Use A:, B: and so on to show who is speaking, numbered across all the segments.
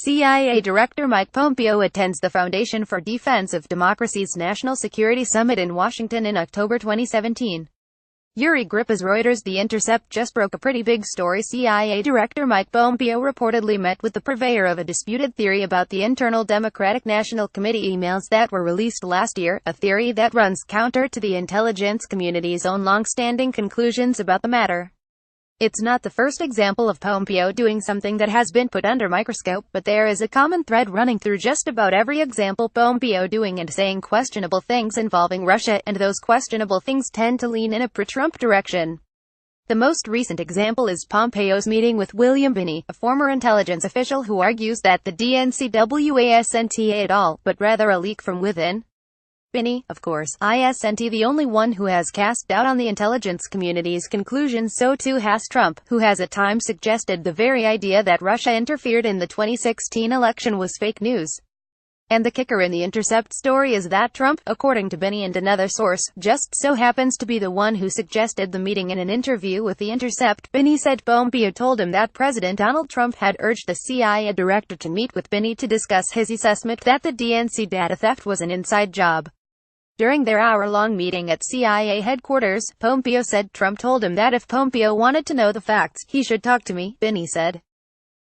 A: CIA Director Mike Pompeo attends the Foundation for Defense of Democracies National Security Summit in Washington in October 2017. Yuri GripasReuters The Intercept just broke a pretty big story. CIA Director Mike Pompeo reportedly met with the purveyor of a disputed theory about the internal Democratic National Committee emails that were released last year, a theory that runs counter to the intelligence community's own long-standing conclusions about the matter. It's not the first example of Pompeo doing something that has been put under microscope, but there is a common thread running through just about every example Pompeo doing and saying questionable things involving Russia, and those questionable things tend to lean in a pro-Trump direction. The most recent example is Pompeo's meeting with William Binney, a former intelligence official who argues that the DNC wasn't at all, but rather a leak from within. Binney, of course, isn't the only one who has cast doubt on the intelligence community's conclusions. So too has Trump, who has at times suggested the very idea that Russia interfered in the 2016 election was fake news. And the kicker in the Intercept story is that Trump, according to Binney and another source, just so happens to be the one who suggested the meeting. In an interview with the Intercept, Binney said Pompeo told him that President Donald Trump had urged the CIA director to meet with Binney to discuss his assessment that the DNC data theft was an inside job. During their hour-long meeting at CIA headquarters, Pompeo said Trump told him that if Pompeo wanted to know the facts, he should talk to me, Binney said.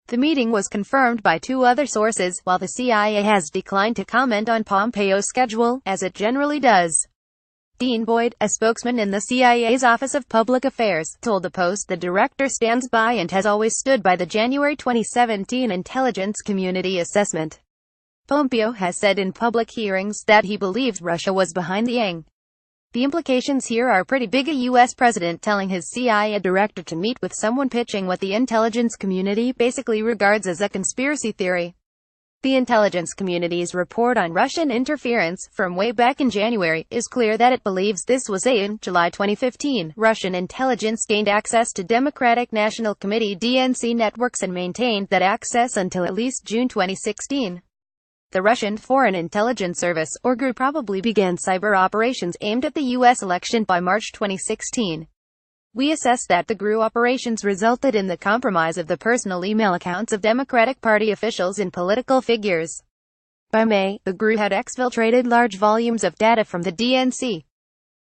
A: The meeting was confirmed by two other sources, while the CIA has declined to comment on Pompeo's schedule, as it generally does. Dean Boyd, a spokesman in the CIA's Office of Public Affairs, told the Post the director stands by and has always stood by the January 2017 intelligence community assessment. Pompeo has said in public hearings that he believes Russia was behind the yang. The implications here are pretty big. A U.S. president telling his CIA director to meet with someone pitching what the intelligence community basically regards as a conspiracy theory. The intelligence community's report on Russian interference, from way back in January, is clear that it believes this was in July 2015. Russian intelligence gained access to Democratic National Committee (DNC) networks and maintained that access until at least June 2016. The Russian Foreign Intelligence Service, or GRU, probably began cyber operations aimed at the U.S. election by March 2016. We assess that the GRU operations resulted in the compromise of the personal email accounts of Democratic Party officials and political figures. By May, the GRU had exfiltrated large volumes of data from the DNC.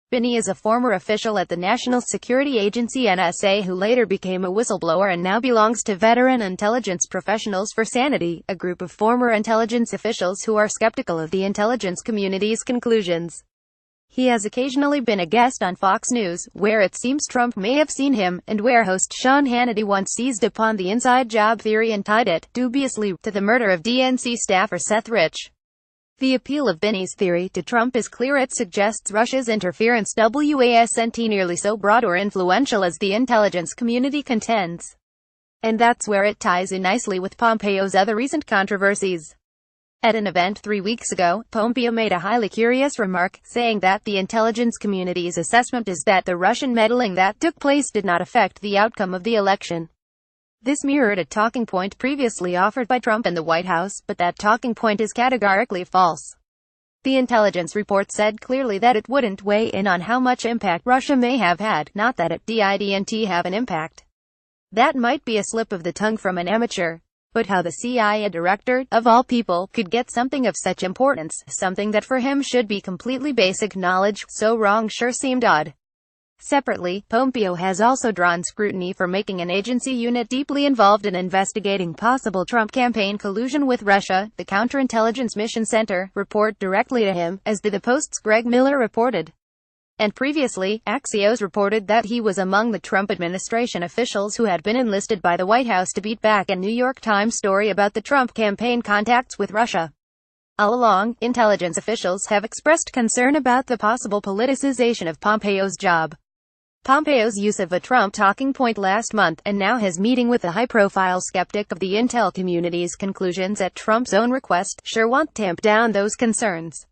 A: Binney is a former official at the National Security Agency (NSA) who later became a whistleblower and now belongs to Veteran Intelligence Professionals for Sanity, a group of former intelligence officials who are skeptical of the intelligence community's conclusions. He has occasionally been a guest on Fox News, where it seems Trump may have seen him, and where host Sean Hannity once seized upon the inside job theory and tied it, dubiously, to the murder of DNC staffer Seth Rich. The appeal of Binney's theory to Trump is clear. It suggests Russia's interference wasn't nearly so broad or influential as the intelligence community contends. And that's where it ties in nicely with Pompeo's other recent controversies. At an event 3 weeks ago, Pompeo made a highly curious remark, saying that the intelligence community's assessment is that the Russian meddling that took place did not affect the outcome of the election. This mirrored a talking point previously offered by Trump and the White House, but that talking point is categorically false. The intelligence report said clearly that it wouldn't weigh in on how much impact Russia may have had, not that it didn't have an impact. That might be a slip of the tongue from an amateur. But how the CIA director, of all people, could get something of such importance, something that for him should be completely basic knowledge, so wrong sure seemed odd. Separately, Pompeo has also drawn scrutiny for making an agency unit deeply involved in investigating possible Trump campaign collusion with Russia. The Counterintelligence Mission Center report directly to him, as did the Post's Greg Miller reported. And previously, Axios reported that he was among the Trump administration officials who had been enlisted by the White House to beat back a New York Times story about the Trump campaign contacts with Russia. All along, intelligence officials have expressed concern about the possible politicization of Pompeo's job. Pompeo's use of a Trump talking point last month, and now his meeting with a high-profile skeptic of the intel community's conclusions at Trump's own request, sure won't tamp down those concerns.